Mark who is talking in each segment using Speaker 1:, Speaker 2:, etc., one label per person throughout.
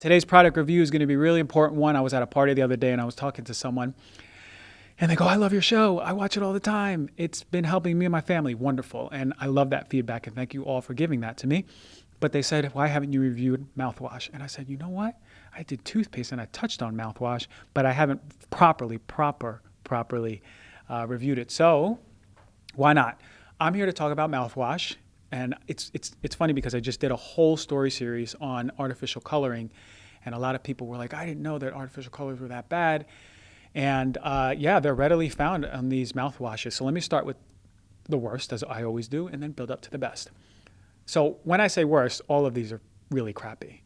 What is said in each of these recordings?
Speaker 1: Today's product review is going to be a really important one. I was at a party the other day and I was talking to someone and they go, I love your show. I watch it all the time. It's been helping me and my family. Wonderful. And I love that feedback and thank you all for giving that to me. But they said, why haven't you reviewed mouthwash? And I said, you know what? I did toothpaste and I touched on mouthwash, but I haven't properly reviewed it. So why not? I'm here to talk about mouthwash. And it's funny because I just did a whole story series on artificial coloring. And a lot of people were like, I didn't know that artificial colors were that bad. And yeah, they're readily found on these mouthwashes. So let me start with the worst, as I always do, and then build up to the best. So when I say worst, all of these are really crappy.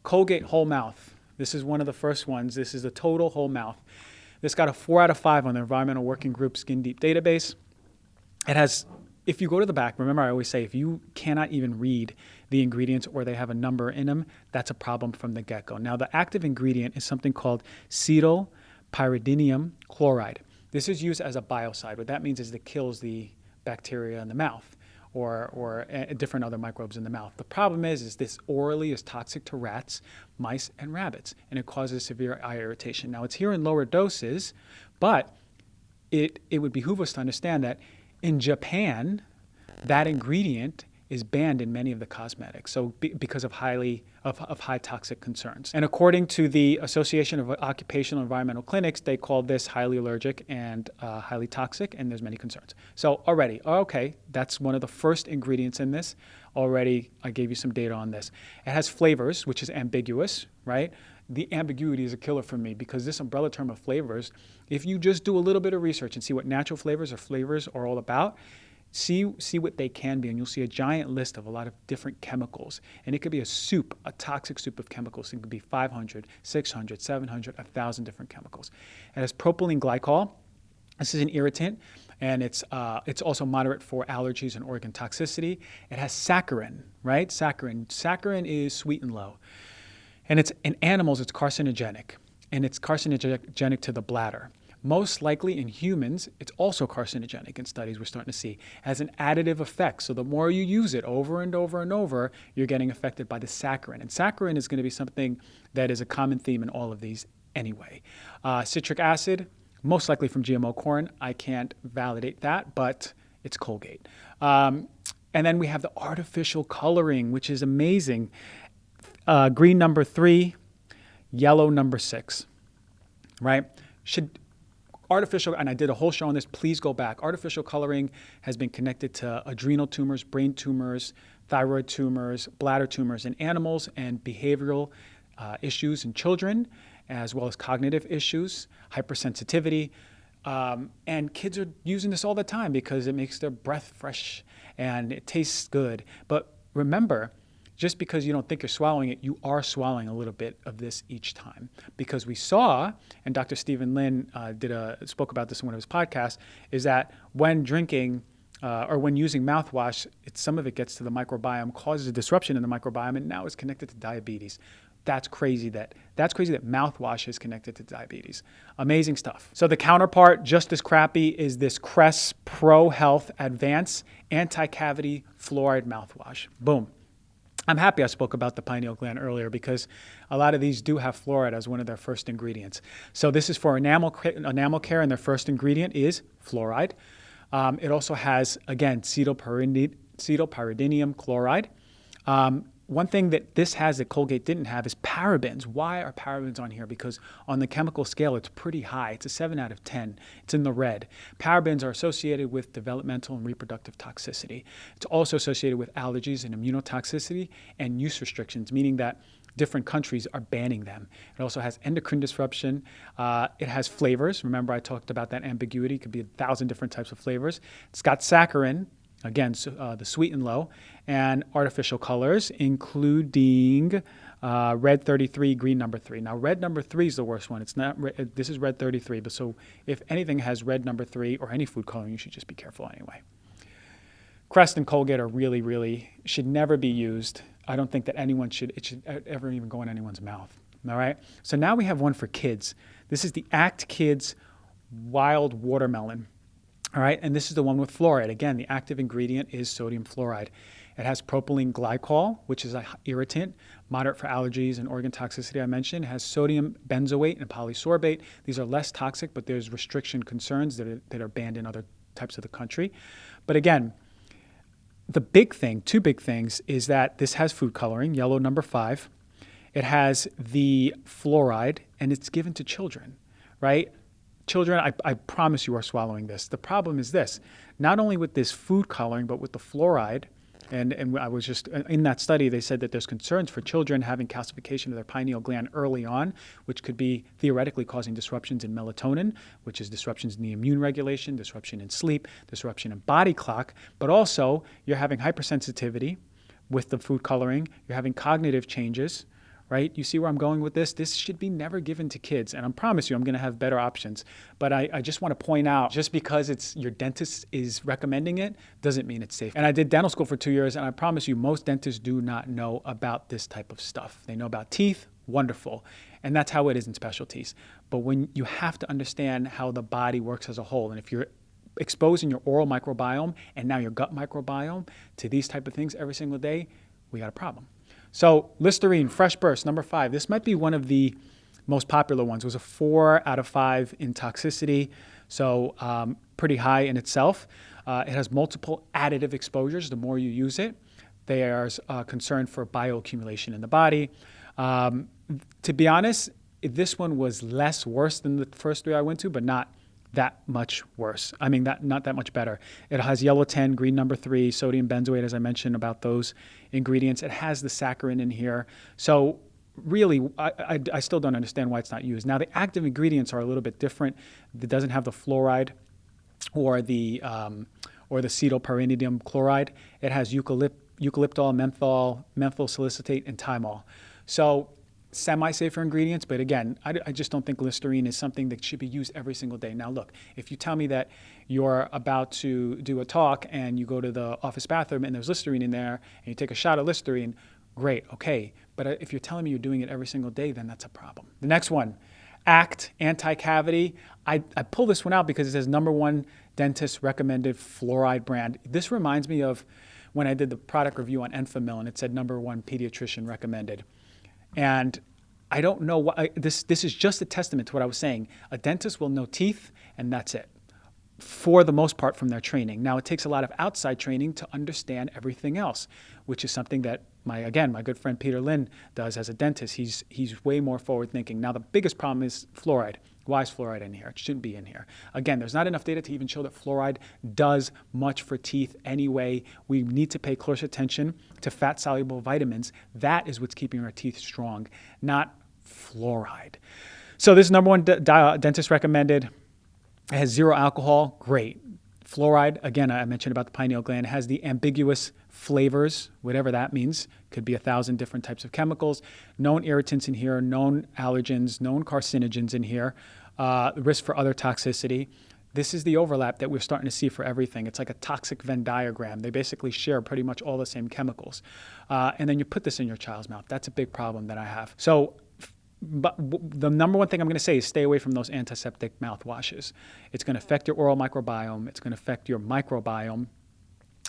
Speaker 1: Colgate Whole Mouth. This is one of the first ones. This is the total whole mouth. This got a 4 out of 5 on the Environmental Working Group Skin Deep database. It has, if you go to the back, remember I always say, if you cannot even read the ingredients or they have a number in them, that's a problem from the get-go. Now, the active ingredient is something called cetylpyridinium chloride. This is used as a biocide. What that means is it kills the bacteria in the mouth or different other microbes in the mouth. The problem is this orally is toxic to rats, mice, and rabbits, and it causes severe eye irritation. Now, it's here in lower doses, but it would behoove us to understand that in Japan, that ingredient is banned in many of the cosmetics, so because of high toxic concerns. And according to the Association of Occupational Environmental Clinics, they call this highly allergic and highly toxic, and there's many concerns. So already, okay, that's one of the first ingredients in this. Already, I gave you some data on this. It has flavors, which is ambiguous, right? The ambiguity is a killer for me because this umbrella term of flavors, if you just do a little bit of research and see what natural flavors are all about, see what they can be, and you'll see a giant list of a lot of different chemicals. And it could be a soup, a toxic soup of chemicals. It could be 500, 600, 700, 1,000 different chemicals. It has propylene glycol. This is an irritant, and it's also moderate for allergies and organ toxicity. It has saccharin, right? Saccharin is sweet and low. And it's in animals, it's carcinogenic, and it's carcinogenic to the bladder. Most likely in humans, it's also carcinogenic in studies we're starting to see. It has an additive effect. So the more you use it over and over and over, you're getting affected by the saccharin. And saccharin is going to be something that is a common theme in all of these anyway. Citric acid, most likely from GMO corn. I can't validate that, but it's Colgate. And then we have the artificial coloring, which is amazing. Green number 3, yellow number 6, right? Artificial, and I did a whole show on this, please go back. Artificial coloring has been connected to adrenal tumors, brain tumors, thyroid tumors, bladder tumors in animals, and behavioral issues in children, as well as cognitive issues, hypersensitivity. And kids are using this all the time because it makes their breath fresh and it tastes good. But remember, just because you don't think you're swallowing it, you are swallowing a little bit of this each time. Because we saw, and Dr. Stephen Lin spoke about this in one of his podcasts, is that when drinking or when using mouthwash, some of it gets to the microbiome, causes a disruption in the microbiome, and now it's connected to diabetes. That's crazy that mouthwash is connected to diabetes. Amazing stuff. So the counterpart, just as crappy, is this Crest Pro Health Advanced Anti-Cavity Fluoride Mouthwash. Boom. I'm happy I spoke about the pineal gland earlier because a lot of these do have fluoride as one of their first ingredients. So this is for enamel care, and their first ingredient is fluoride. It also has, again, cetylpyridinium chloride. One thing that this has that Colgate didn't have is parabens. Why are parabens on here? Because on the chemical scale, it's pretty high. It's a 7 out of 10. It's in the red. Parabens are associated with developmental and reproductive toxicity. It's also associated with allergies and immunotoxicity and use restrictions, meaning that different countries are banning them. It also has endocrine disruption. It has flavors. Remember, I talked about that ambiguity. It could be 1,000 different types of flavors. It's got saccharin. Again, the sweet and low, and artificial colors, including red 33, green number 3. Now, red number 3 is the worst one. It's not. This is red 33, but so if anything has red number 3 or any food coloring, you should just be careful anyway. Crest and Colgate are really should never be used. I don't think that it should ever even go in anyone's mouth. All right. So now we have one for kids. This is the Act Kids Wild Watermelon. All right, and this is the one with fluoride. Again, the active ingredient is sodium fluoride. It has propylene glycol, which is an irritant, moderate for allergies and organ toxicity I mentioned. It has sodium benzoate and polysorbate. These are less toxic, but there's restriction concerns that are banned in other types of the country. But again, the big thing, two big things, is that this has food coloring, yellow number 5. It has the fluoride, and it's given to children, right? Children, I promise you are swallowing this. The problem is this, not only with this food coloring, but with the fluoride, and I was just, in that study, they said that there's concerns for children having calcification of their pineal gland early on, which could be theoretically causing disruptions in melatonin, which is disruptions in the immune regulation, disruption in sleep, disruption in body clock, but also you're having hypersensitivity with the food coloring, you're having cognitive changes, right? You see where I'm going with this? This should be never given to kids. And I promise you, I'm going to have better options. But I just want to point out, just because it's your dentist is recommending it, doesn't mean it's safe. And I did dental school for 2 years, and I promise you, most dentists do not know about this type of stuff. They know about teeth, wonderful. And that's how it is in specialties. But when you have to understand how the body works as a whole, and if you're exposing your oral microbiome and now your gut microbiome to these type of things every single day, we got a problem. So Listerine, Fresh Burst, number 5. This might be one of the most popular ones. It was a 4 out of 5 in toxicity, so pretty high in itself. It has multiple additive exposures the more you use it. There's concern for bioaccumulation in the body. To be honest, this one was less worse than the first 3 I went to, but not that much worse. I mean, not that much better. It has yellow 10, green number 3, sodium benzoate, as I mentioned about those ingredients. It has the saccharin in here. So really, I still don't understand why it's not used. Now, the active ingredients are a little bit different. It doesn't have the fluoride or the acetylpyridinium chloride. It has eucalyptol, menthol, methyl salicylate, and thymol. So semi-safer ingredients, but again, I just don't think Listerine is something that should be used every single day. Now look, if you tell me that you're about to do a talk and you go to the office bathroom and there's Listerine in there and you take a shot of Listerine, great, okay. But if you're telling me you're doing it every single day, then that's a problem. The next one, ACT, anti-cavity. I pull this one out because it says number 1 dentist recommended fluoride brand. This reminds me of when I did the product review on Enfamil and it said number 1 pediatrician recommended. And I don't know why, this is just a testament to what I was saying. A dentist will know teeth, and that's it, for the most part from their training. Now, it takes a lot of outside training to understand everything else, which is something that my good friend Peter Lynn does as a dentist. He's way more forward thinking. Now, the biggest problem is fluoride. Why is fluoride in here? It shouldn't be in here. Again, there's not enough data to even show that fluoride does much for teeth anyway. We need to pay close attention to fat-soluble vitamins. That is what's keeping our teeth strong, not fluoride. So this is number 1 dentist recommended. It has 0 alcohol. Great. Fluoride, again, I mentioned about the pineal gland. It has the ambiguous flavors, whatever that means. Could be 1,000 different types of chemicals. Known irritants in here, known allergens, known carcinogens in here. Risk for other toxicity. This is the overlap that we're starting to see for everything. It's like a toxic Venn diagram. They basically share pretty much all the same chemicals. And then you put this in your child's mouth. That's a big problem that I have. So but the number 1 thing I'm going to say is stay away from those antiseptic mouthwashes. It's going to affect your oral microbiome. It's going to affect your microbiome.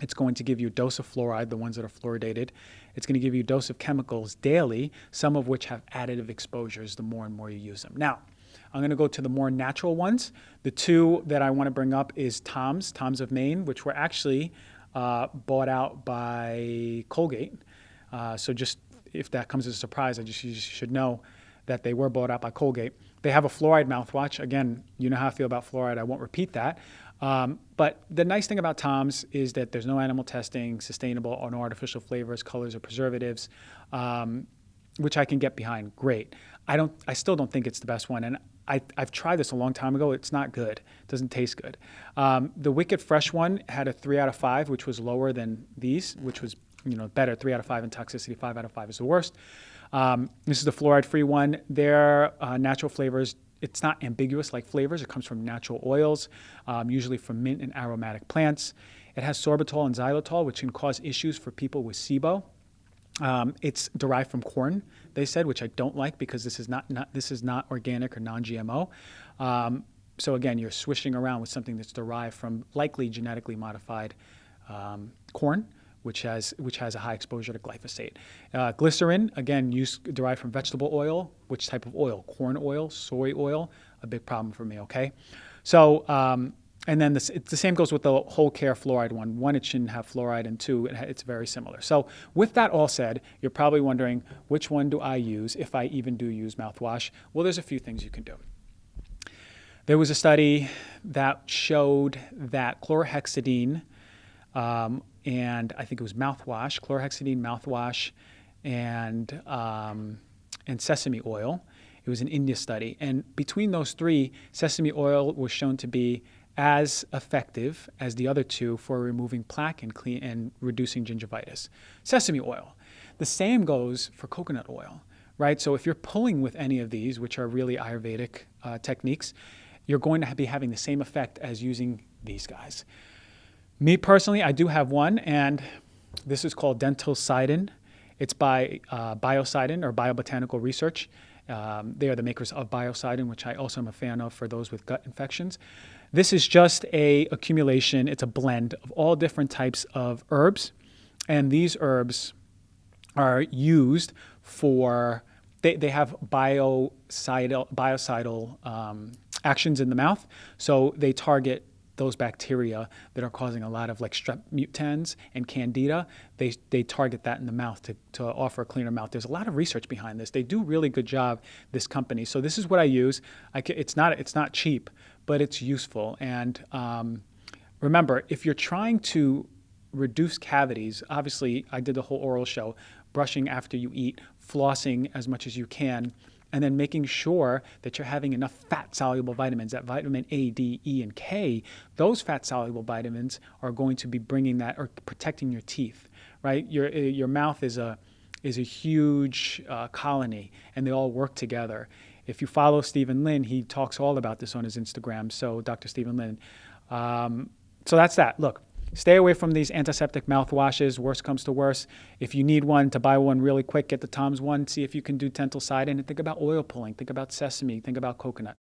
Speaker 1: It's going to give you a dose of fluoride, the ones that are fluoridated. It's going to give you a dose of chemicals daily, some of which have additive exposures the more and more you use them. Now, I'm going to go to the more natural ones. The 2 that I want to bring up is Tom's of Maine, which were actually bought out by Colgate. So just if that comes as a surprise, you should know that they were bought out by Colgate. They have a fluoride mouthwash. Again, you know how I feel about fluoride. I won't repeat that. But the nice thing about Tom's is that there's no animal testing, sustainable, or no artificial flavors, colors, or preservatives, which I can get behind. Great. I still don't think it's the best one. And I've tried this a long time ago. It's not good. It doesn't taste good. The Wicked Fresh one had a 3 out of 5, which was lower than these, which was better. 3 out of 5 in toxicity, 5 out of 5 is the worst. This is the fluoride-free one. Their natural flavors, it's not ambiguous like flavors. It comes from natural oils, usually from mint and aromatic plants. It has sorbitol and xylitol, which can cause issues for people with SIBO. It's derived from corn, they said, which I don't like because this is not organic or non-GMO. So again, you're swishing around with something that's derived from likely genetically modified corn, which has a high exposure to glyphosate. Glycerin, again, derived from vegetable oil. Which type of oil? Corn oil, soy oil, a big problem for me, okay? So, and then the same goes with the whole care fluoride one. One, it shouldn't have fluoride, and two, it's very similar. So with that all said, you're probably wondering, which one do I use if I even do use mouthwash? Well, there's a few things you can do. There was a study that showed that chlorhexidine, and I think it was mouthwash, chlorhexidine, mouthwash, and sesame oil. It was an India study. And between those three, sesame oil was shown to be as effective as the other two for removing plaque and reducing gingivitis. Sesame oil. The same goes for coconut oil, right? So if you're pulling with any of these, which are really Ayurvedic techniques, you're going to be having the same effect as using these guys. Me personally, I do have one, and this is called Dentalcidin. It's by Biocidin or Biobotanical Research. They are the makers of Biocidin, which I also am a fan of for those with gut infections. This is just a accumulation, it's a blend of all different types of herbs. And these herbs are used for, they have biocidal actions in the mouth. So they target those bacteria that are causing a lot of like strep mutans and candida. They target that in the mouth to offer a cleaner mouth. There's a lot of research behind this. They do really good job, this company. So this is what I use. It's not cheap, but it's useful. And remember, if you're trying to reduce cavities, obviously I did the whole oral show, brushing after you eat, flossing as much as you can, and then making sure that you're having enough fat-soluble vitamins, that vitamin A, D, E, and K. Those fat-soluble vitamins are going to be bringing that or protecting your teeth, right? Your mouth is a huge colony, and they all work together. If you follow Stephen Lin, he talks all about this on his Instagram. So Dr. Stephen Lin. So that's that. Look. Stay away from these antiseptic mouthwashes. Worst comes to worst. If you need one, to buy one really quick, get the Tom's one. See if you can do Dentalcidin, and think about oil pulling. Think about sesame. Think about coconut.